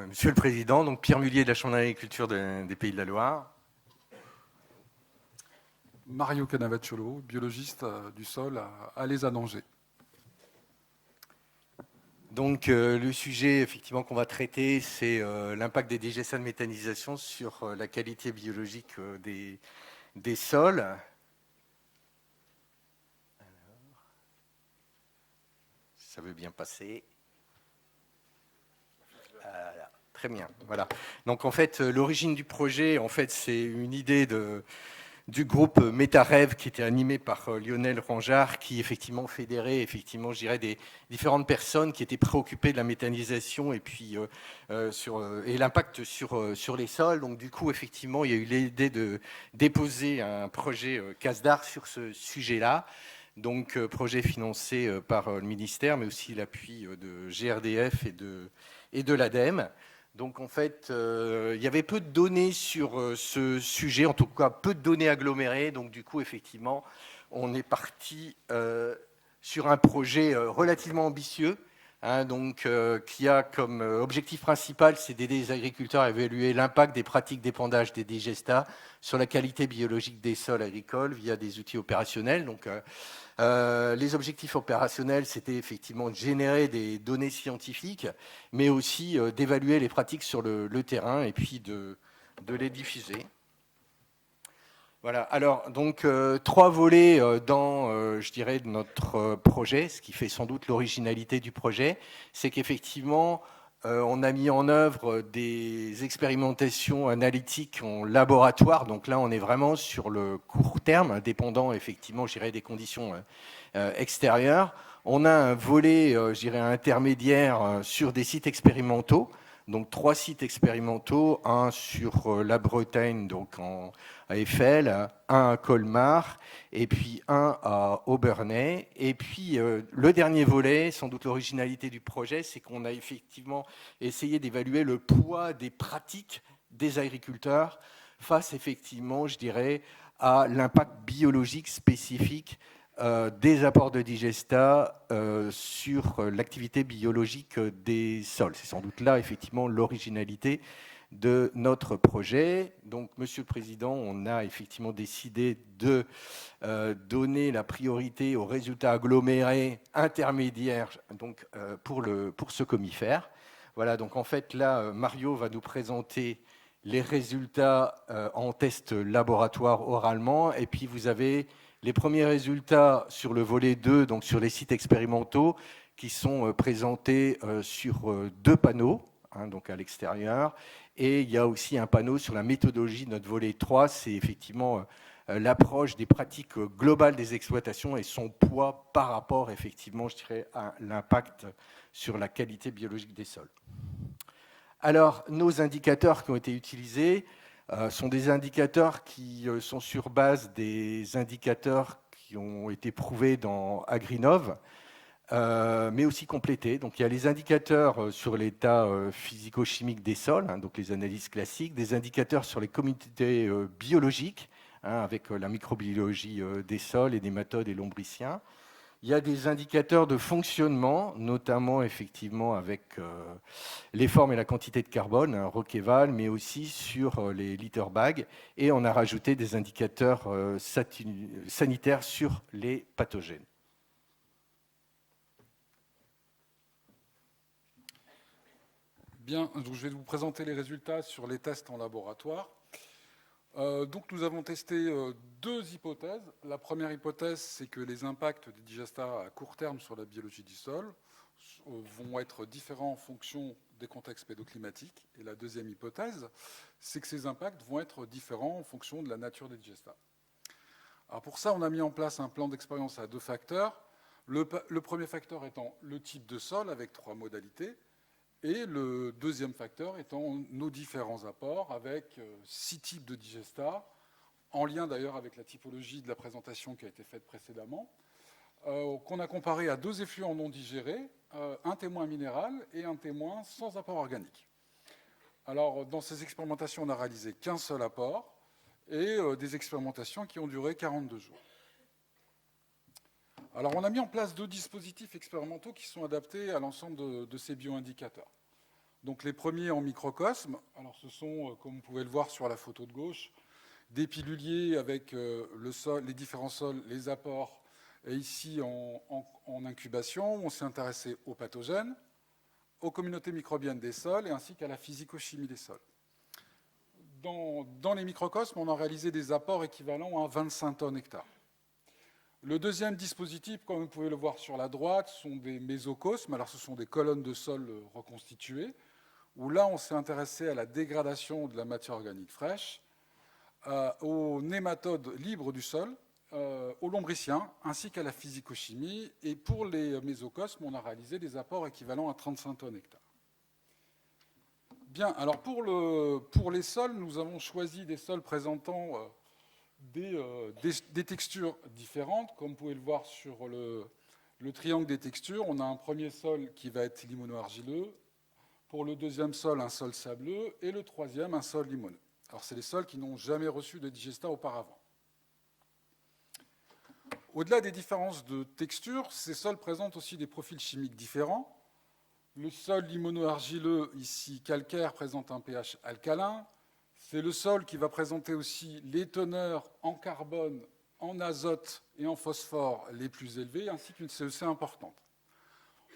Monsieur le Président, donc Pierre Mullier de la Chambre d'agriculture des Pays de la Loire. Mario Canavacciolo, biologiste du sol à Les Anangers. Donc le sujet effectivement qu'on va traiter, c'est l'impact des digestats de méthanisation sur la qualité biologique des sols. Alors, ça veut bien passer. Voilà, très bien. Voilà. Donc en fait, l'origine du projet, en fait, c'est une idée du groupe MetaRêve qui était animé par Lionel Rangeard, qui effectivement fédérait effectivement, je dirais, des différentes personnes qui étaient préoccupées de la méthanisation et puis et l'impact sur les sols. Donc du coup, effectivement, il y a eu l'idée de déposer un projet CASDAR sur ce sujet-là. Donc projet financé par le ministère, mais aussi l'appui de GRDF et de l'ADEME. Donc en fait, il y avait peu de données sur ce sujet, en tout cas peu de données agglomérées. Donc du coup, effectivement, on est parti sur un projet relativement ambitieux, qui a comme objectif principal, c'est d'aider les agriculteurs à évaluer l'impact des pratiques d'épandage des digestats sur la qualité biologique des sols agricoles via des outils opérationnels. Donc les objectifs opérationnels, c'était effectivement de générer des données scientifiques, mais aussi d'évaluer les pratiques sur le terrain et puis de les diffuser. Voilà, alors donc 3 volets dans, je dirais, notre projet, ce qui fait sans doute l'originalité du projet, c'est qu'effectivement, on a mis en œuvre des expérimentations analytiques en laboratoire. Donc là, on est vraiment sur le court terme, dépendant effectivement, je dirais, des conditions extérieures. On a un volet, je dirais, intermédiaire sur des sites expérimentaux. Donc 3 sites expérimentaux, un sur la Bretagne, donc à Eiffel, un à Colmar, et puis un à Obernai. Et puis le dernier volet, sans doute l'originalité du projet, c'est qu'on a effectivement essayé d'évaluer le poids des pratiques des agriculteurs face effectivement, je dirais, à l'impact biologique spécifique des apports de digestat sur l'activité biologique des sols. C'est sans doute là, effectivement, l'originalité de notre projet. Donc, Monsieur le Président, on a effectivement décidé de donner la priorité aux résultats agglomérés intermédiaires donc, pour ce comifère. Voilà, donc en fait, là, Mario va nous présenter les résultats en test laboratoire oralement, et puis vous avez les premiers résultats sur le volet 2, donc sur les sites expérimentaux, qui sont présentés sur 2 panneaux, donc à l'extérieur. Et il y a aussi un panneau sur la méthodologie de notre volet 3, c'est effectivement l'approche des pratiques globales des exploitations et son poids par rapport, effectivement, je dirais, à l'impact sur la qualité biologique des sols. Alors, nos indicateurs qui ont été utilisés sont des indicateurs qui sont sur base des indicateurs qui ont été prouvés dans Agrinov, mais aussi complétés. Donc il y a les indicateurs sur l'état physico-chimique des sols, donc les analyses classiques, des indicateurs sur les communautés biologiques, avec la microbiologie des sols et des nématodes et lombriciens. Il y a des indicateurs de fonctionnement, notamment effectivement avec les formes et la quantité de carbone, Roqueval, mais aussi sur les litter bags. Et on a rajouté des indicateurs sanitaires sur les pathogènes. Bien, donc je vais vous présenter les résultats sur les tests en laboratoire. Donc nous avons testé 2 hypothèses. La première hypothèse, c'est que les impacts des digestats à court terme sur la biologie du sol vont être différents en fonction des contextes pédoclimatiques. Et la deuxième hypothèse, c'est que ces impacts vont être différents en fonction de la nature des digestats. Alors pour ça, on a mis en place un plan d'expérience à 2 facteurs. Le premier facteur étant le type de sol avec 3 modalités. Et le deuxième facteur étant nos différents apports avec 6 types de digestats, en lien d'ailleurs avec la typologie de la présentation qui a été faite précédemment, qu'on a comparé à 2 effluents non digérés, un témoin minéral et un témoin sans apport organique. Alors, dans ces expérimentations, on n'a réalisé qu'un seul apport et des expérimentations qui ont duré 42 jours. Alors, on a mis en place 2 dispositifs expérimentaux qui sont adaptés à l'ensemble de ces bioindicateurs. Donc les premiers en microcosme, alors ce sont, comme vous pouvez le voir sur la photo de gauche, des piluliers avec le sol, les différents sols, les apports, et ici en incubation, on s'est intéressé aux pathogènes, aux communautés microbiennes des sols et ainsi qu'à la physico-chimie des sols. Dans les microcosmes, on a réalisé des apports équivalents à 25 tonnes hectares. Le deuxième dispositif, comme vous pouvez le voir sur la droite, sont des mésocosmes. Alors, ce sont des colonnes de sol reconstituées, où là, on s'est intéressé à la dégradation de la matière organique fraîche, aux nématodes libres du sol, aux lombriciens, ainsi qu'à la physico-chimie. Et pour les mésocosmes, on a réalisé des apports équivalents à 35 tonnes hectares. Bien, alors pour les sols, nous avons choisi des sols présentant des textures différentes. Comme vous pouvez le voir sur le triangle des textures, on a un premier sol qui va être limono-argileux, pour le deuxième sol, un sol sableux, et le troisième, un sol limoneux. Alors, c'est les sols qui n'ont jamais reçu de digestat auparavant. Au-delà des différences de texture, ces sols présentent aussi des profils chimiques différents. Le sol limono-argileux, ici calcaire, présente un pH alcalin. C'est le sol qui va présenter aussi les teneurs en carbone, en azote et en phosphore les plus élevées, ainsi qu'une CEC importante.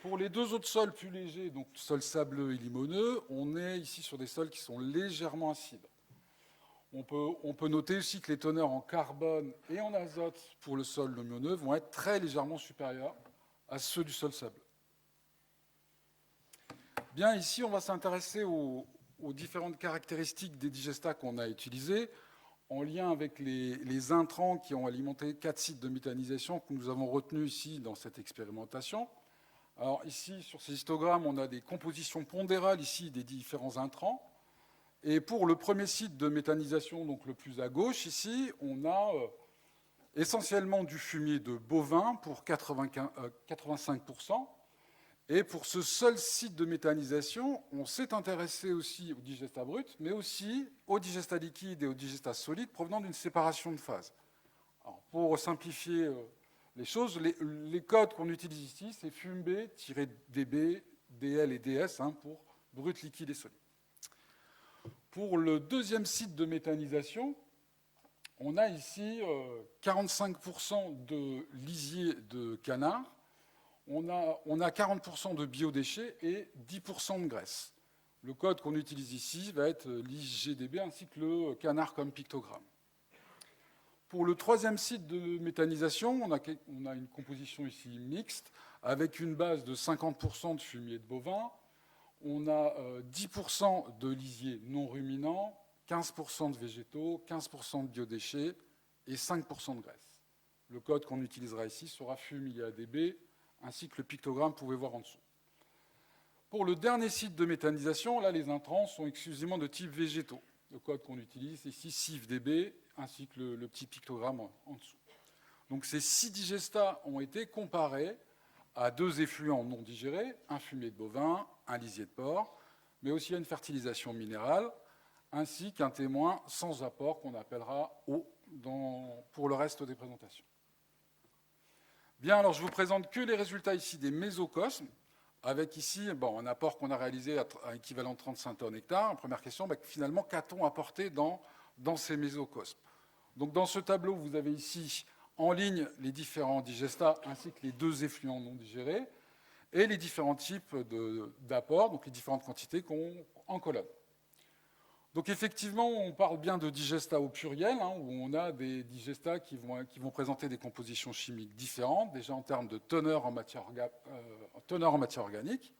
Pour les deux autres sols plus légers, donc sol sableux et limoneux, on est ici sur des sols qui sont légèrement acides. On peut noter aussi que les teneurs en carbone et en azote pour le sol limoneux vont être très légèrement supérieurs à ceux du sol sableux. Bien, ici, on va s'intéresser aux différentes caractéristiques des digestats qu'on a utilisés en lien avec les intrants qui ont alimenté 4 sites de méthanisation que nous avons retenus ici dans cette expérimentation. Alors ici, sur ces histogrammes, on a des compositions pondérales ici des différents intrants. Et pour le premier site de méthanisation, donc le plus à gauche ici, on a essentiellement du fumier de bovin pour 85%. Et pour ce seul site de méthanisation, on s'est intéressé aussi au digestat brut, mais aussi au digestat liquide et au digestat solide provenant d'une séparation de phase. Alors, pour simplifier les choses, les codes qu'on utilise ici, c'est FUMB-DB, DL et DS pour brut, liquide et solide. Pour le deuxième site de méthanisation, on a ici 45% de lisier de canard, on a 40% de biodéchets et 10% de graisse. Le code qu'on utilise ici va être l'IGDB ainsi que le canard comme pictogramme. Pour le troisième site de méthanisation, on a une composition ici mixte avec une base de 50% de fumier de bovin. On a 10% de lisier non ruminant, 15% de végétaux, 15% de biodéchets et 5% de graisse. Le code qu'on utilisera ici sera FUMIADB ainsi que le pictogramme, vous pouvez voir en dessous. Pour le dernier site de méthanisation, là, les intrants sont exclusivement de type végétaux. Le code qu'on utilise ici, CIFDB, ainsi que le petit pictogramme en dessous. Donc ces 6 digestats ont été comparés à 2 effluents non digérés, un fumier de bovin, un lisier de porc, mais aussi à une fertilisation minérale, ainsi qu'un témoin sans apport qu'on appellera eau pour le reste des présentations. Bien, alors je vous présente que les résultats ici des mésocosmes, avec ici un apport qu'on a réalisé à équivalent de 35 tonnes hectares. Première question, finalement, qu'a-t-on apporté dans ces mésocosmes? Donc dans ce tableau, vous avez ici en ligne les différents digestats ainsi que les 2 effluents non digérés et les différents types d'apports, donc les différentes quantités qu'on en colonne. Donc effectivement, on parle bien de digestats au pluriel, où on a des digestats qui vont présenter des compositions chimiques différentes, déjà en termes de teneur en matière organique.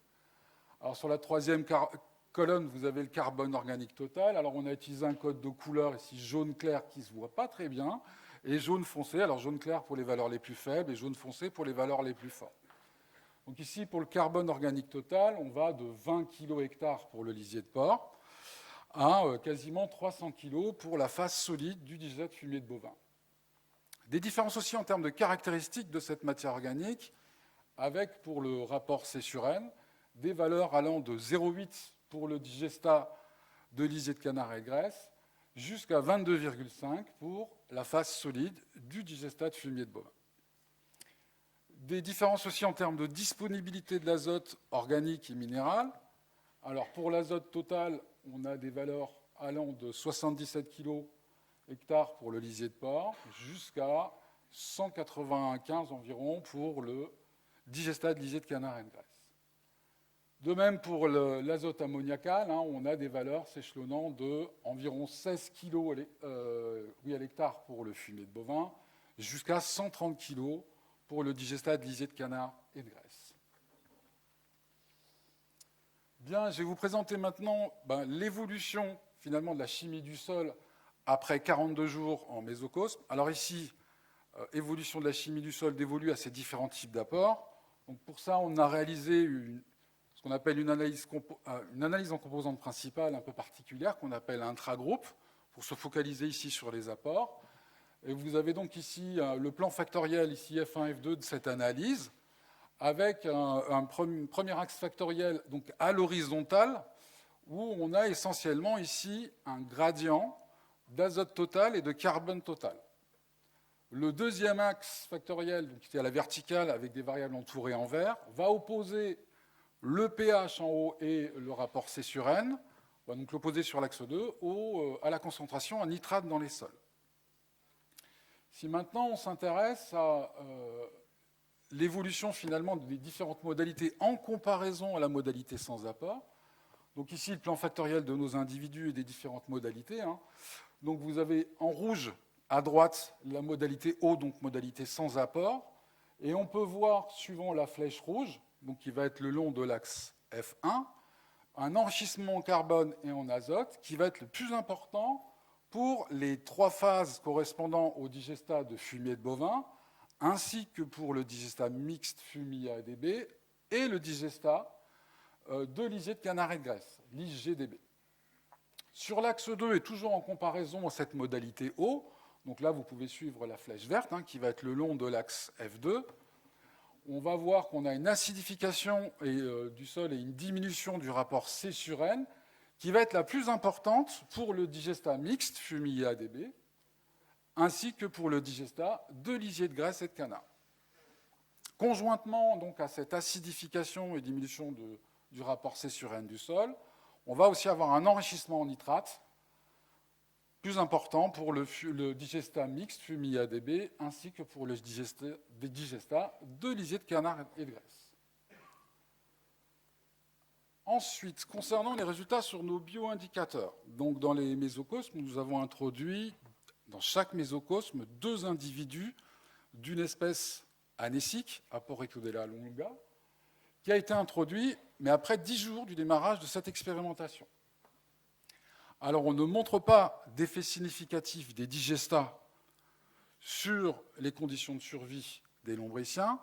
Alors sur la troisième colonne, vous avez le carbone organique total. Alors on a utilisé un code de couleur ici jaune clair qui ne se voit pas très bien, et jaune foncé. Alors jaune clair pour les valeurs les plus faibles et jaune foncé pour les valeurs les plus fortes. Donc ici, pour le carbone organique total, on va de 20 kg/hectare pour le lisier de porc à quasiment 300 kg pour la phase solide du digestat de fumier de bovin. Des différences aussi en termes de caractéristiques de cette matière organique, avec pour le rapport C sur N, des valeurs allant de 0,8 pour le digestat de lisier de canard et graisse, jusqu'à 22,5 pour la phase solide du digestat de fumier de bovin. Des différences aussi en termes de disponibilité de l'azote organique et minéral, Alors pour l'azote total, on a des valeurs allant de 77 kg/hectare pour le lisier de porc jusqu'à 195 environ pour le digestat de lisier de canard et de graisse. De même pour l'azote ammoniacal, on a des valeurs s'échelonnant de environ 16 kg à l'hectare pour le fumier de bovin jusqu'à 130 kg pour le digestat de lisier de canard et de graisse. Bien, je vais vous présenter maintenant l'évolution finalement de la chimie du sol après 42 jours en mésocosme. Alors ici, évolution de la chimie du sol dévolue à ces différents types d'apports. Donc pour ça, on a réalisé ce qu'on appelle une analyse en composantes principales un peu particulière qu'on appelle intragroupe pour se focaliser ici sur les apports. Et vous avez donc ici le plan factoriel, ici F1, F2 de cette analyse, avec un premier axe factoriel donc à l'horizontale, où on a essentiellement ici un gradient d'azote total et de carbone total. Le deuxième axe factoriel, donc qui est à la verticale avec des variables entourées en vert, va opposer le pH en haut et le rapport C sur N, on va donc l'opposer sur l'axe 2, à la concentration en nitrate dans les sols. Si maintenant on s'intéresse à l'évolution finalement des différentes modalités en comparaison à la modalité sans apport, donc ici le plan factoriel de nos individus et des différentes modalités, donc vous avez en rouge à droite la modalité O, donc modalité sans apport, et on peut voir, suivant la flèche rouge, donc qui va être le long de l'axe F1, un enrichissement en carbone et en azote qui va être le plus important pour les trois phases correspondant au digestat de fumier de bovin, ainsi que pour le digestat mixte fumier ADB et le digestat de lisier de canard et de graisse, LISGDB. Sur l'axe 2, et toujours en comparaison à cette modalité O, donc là vous pouvez suivre la flèche verte qui va être le long de l'axe F2, on va voir qu'on a une acidification du sol et une diminution du rapport C sur N qui va être la plus importante pour le digestat mixte fumier ADB, ainsi que pour le digestat de lisier de graisse et de canard. Conjointement donc, à cette acidification et diminution du rapport C sur N du sol, on va aussi avoir un enrichissement en nitrate plus important pour le digestat mixte fumier ADB, ainsi que pour le digestat de lisier de canard et de graisse. Ensuite, concernant les résultats sur nos bioindicateurs, donc dans les mésocosmes, nous avons introduit dans chaque mésocosme 2 individus d'une espèce anécique, Aporectodella longa, qui a été introduit, mais après 10 jours du démarrage de cette expérimentation. Alors, on ne montre pas d'effet significatif des digestats sur les conditions de survie des lombriciens,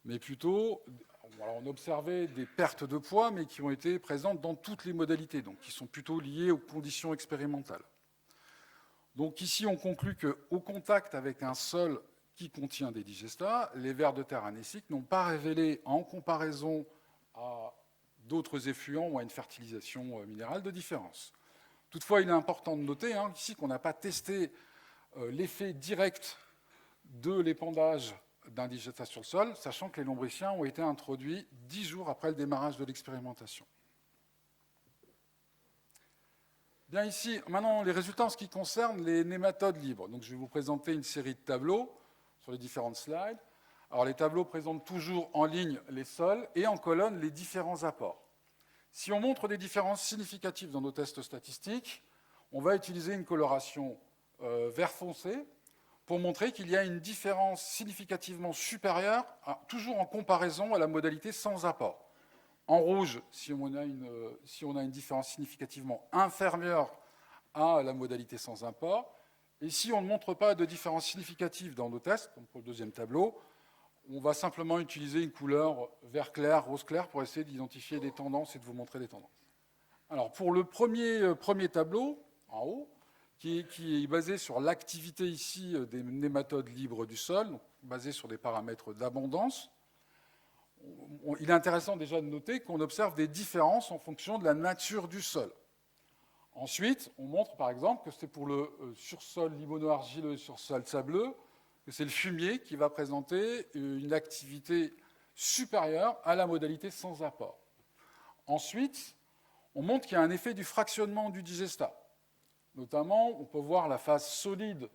mais plutôt, on observait des pertes de poids, mais qui ont été présentes dans toutes les modalités, donc qui sont plutôt liées aux conditions expérimentales. Donc ici, on conclut qu'au contact avec un sol qui contient des digestats, les vers de terre anéciques n'ont pas révélé, en comparaison à d'autres effluents ou à une fertilisation minérale, de différence. Toutefois, il est important de noter ici qu'on n'a pas testé l'effet direct de l'épandage d'un digestat sur le sol, sachant que les lombriciens ont été introduits 10 jours après le démarrage de l'expérimentation. Bien ici, maintenant, les résultats en ce qui concerne les nématodes libres. Donc, je vais vous présenter une série de tableaux sur les différentes slides. Alors, les tableaux présentent toujours en ligne les sols et en colonne les différents apports. Si on montre des différences significatives dans nos tests statistiques, on va utiliser une coloration vert foncé pour montrer qu'il y a une différence significativement supérieure, toujours en comparaison à la modalité sans apport. En rouge, si on a une différence significativement inférieure à la modalité sans apport. Et si on ne montre pas de différence significative dans nos tests, comme pour le deuxième tableau, on va simplement utiliser une couleur vert clair, rose clair, pour essayer d'identifier des tendances et de vous montrer des tendances. Alors, pour le premier tableau, en haut, qui est basé sur l'activité ici des nématodes libres du sol, donc basé sur des paramètres d'abondance, il est intéressant déjà de noter qu'on observe des différences en fonction de la nature du sol. Ensuite, on montre par exemple que c'est pour le sursol limono-argileux et sursol sableux, que c'est le fumier qui va présenter une activité supérieure à la modalité sans apport. Ensuite, on montre qu'il y a un effet du fractionnement du digestat. Notamment, on peut voir la phase solide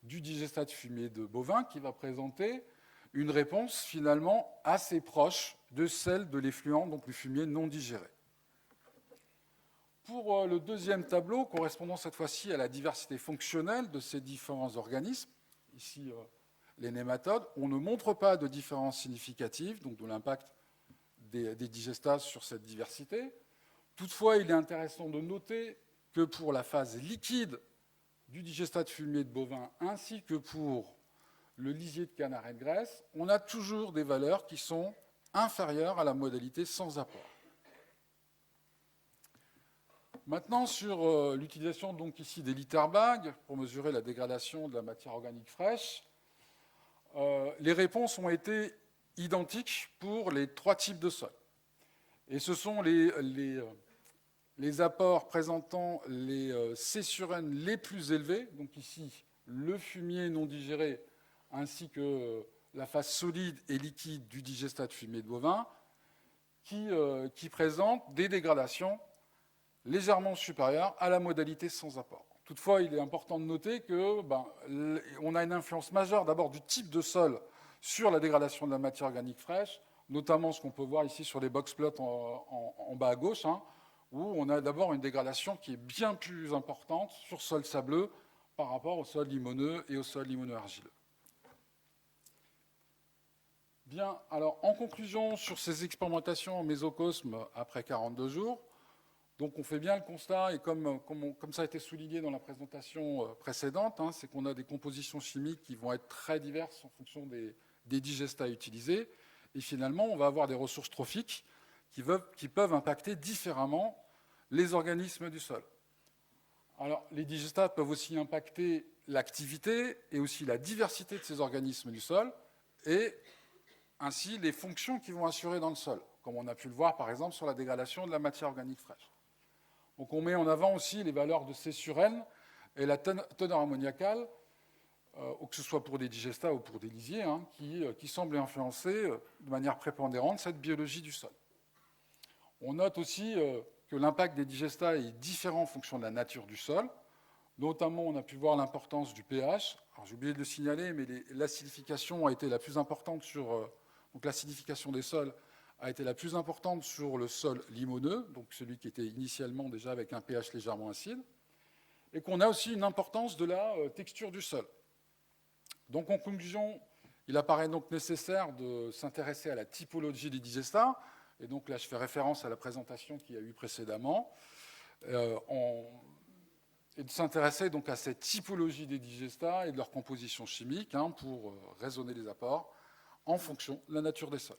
du digestat de fumier de bovin qui va présenter une réponse finalement assez proche de celle de l'effluent, donc le fumier non digéré. Pour le deuxième tableau, correspondant cette fois-ci à la diversité fonctionnelle de ces différents organismes, ici les nématodes, on ne montre pas de différence significative, donc de l'impact des digestats sur cette diversité. Toutefois, il est intéressant de noter que pour la phase liquide du digestat de fumier de bovin ainsi que pour le lisier de canard et de graisse, on a toujours des valeurs qui sont inférieures à la modalité sans apport. Maintenant, sur l'utilisation donc ici des litter bags pour mesurer la dégradation de la matière organique fraîche, les réponses ont été identiques pour les trois types de sols. Et ce sont les apports présentant les C sur N les plus élevés, donc ici le fumier non digéré ainsi que la phase solide et liquide du digestat de fumier de bovin, qui présentent des dégradations légèrement supérieures à la modalité sans apport. Toutefois, il est important de noter qu'on a une influence majeure d'abord du type de sol sur la dégradation de la matière organique fraîche, notamment ce qu'on peut voir ici sur les box plots en bas à gauche, où on a d'abord une dégradation qui est bien plus importante sur sol sableux par rapport au sol limoneux et au sol limoneux-argileux. Bien, alors en conclusion sur ces expérimentations en mésocosme après 42 jours, donc on fait bien le constat, et comme ça a été souligné dans la présentation précédente, c'est qu'on a des compositions chimiques qui vont être très diverses en fonction des digestats utilisés, et finalement on va avoir des ressources trophiques qui peuvent impacter différemment les organismes du sol. Alors les digestats peuvent aussi impacter l'activité et aussi la diversité de ces organismes du sol, et ainsi les fonctions qu'ils vont assurer dans le sol, comme on a pu le voir par exemple sur la dégradation de la matière organique fraîche. Donc on met en avant aussi les valeurs de C sur N et la teneur ammoniacale, que ce soit pour des digestats ou pour des lisiers, qui semblent influencer de manière prépondérante cette biologie du sol. On note aussi que l'impact des digestats est différent en fonction de la nature du sol. Notamment, on a pu voir l'importance du pH. Alors, j'ai oublié de le signaler, mais l'acidification a été la plus importante donc l'acidification des sols a été la plus importante sur le sol limoneux, donc celui qui était initialement déjà avec un pH légèrement acide, et qu'on a aussi une importance de la texture du sol. Donc en conclusion, il apparaît donc nécessaire de s'intéresser à la typologie des digestats, et donc là je fais référence à la présentation qu'il y a eu précédemment, et de s'intéresser donc à cette typologie des digestats et de leur composition chimique pour raisonner les apports en fonction de la nature des sols.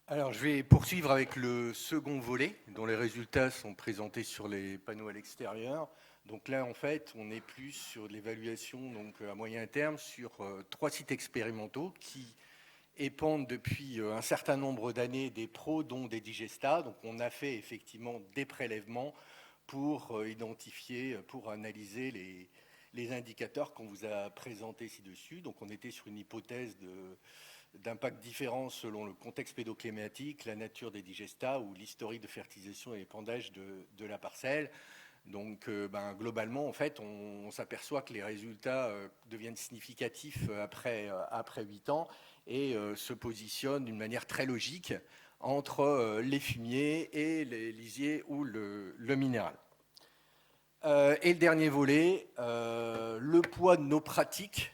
Alors, je vais poursuivre avec le second volet, dont les résultats sont présentés sur les panneaux à l'extérieur. Donc là, en fait, on est plus sur l'évaluation donc à moyen terme sur 3 sites expérimentaux qui épandent depuis un certain nombre d'années des pros, dont des digestats. Donc on a fait effectivement des prélèvements pour identifier, pour analyser les indicateurs qu'on vous a présentés ci-dessus. Donc on était sur une hypothèse d'impact différent selon le contexte pédoclimatique, la nature des digestats ou l'historique de fertilisation et l'épandage de la parcelle. Donc globalement, en fait, on s'aperçoit que les résultats deviennent significatifs après 8 ans et se positionnent d'une manière très logique entre les fumiers et les lisiers ou le minéral. Et le dernier volet, le poids de nos pratiques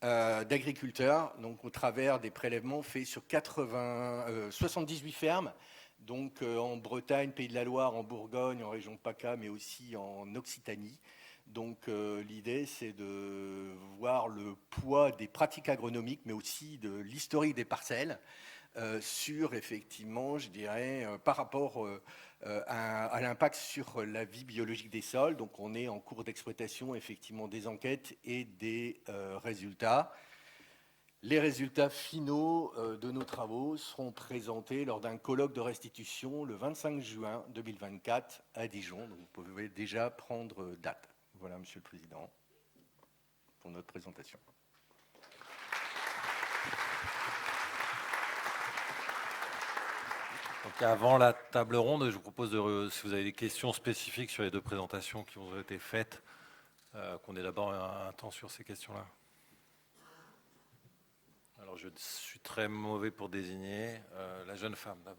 d'agriculteurs, donc au travers des prélèvements faits sur 78 fermes, donc en Bretagne, Pays de la Loire, en Bourgogne, en région PACA, mais aussi en Occitanie. Donc l'idée, c'est de voir le poids des pratiques agronomiques, mais aussi de l'historique des parcelles sur, effectivement, je dirais, par rapport à l'impact sur la vie biologique des sols. Donc on est en cours d'exploitation, effectivement, des enquêtes et des résultats. Les résultats finaux de nos travaux seront présentés lors d'un colloque de restitution le 25 juin 2024 à Dijon. Donc vous pouvez déjà prendre date. Voilà, Monsieur le Président, pour notre présentation. Donc avant la table ronde, je vous propose, si vous avez des questions spécifiques sur les deux présentations qui ont été faites, qu'on ait d'abord un temps sur ces questions-là. Alors je suis très mauvais pour désigner la jeune femme d'abord.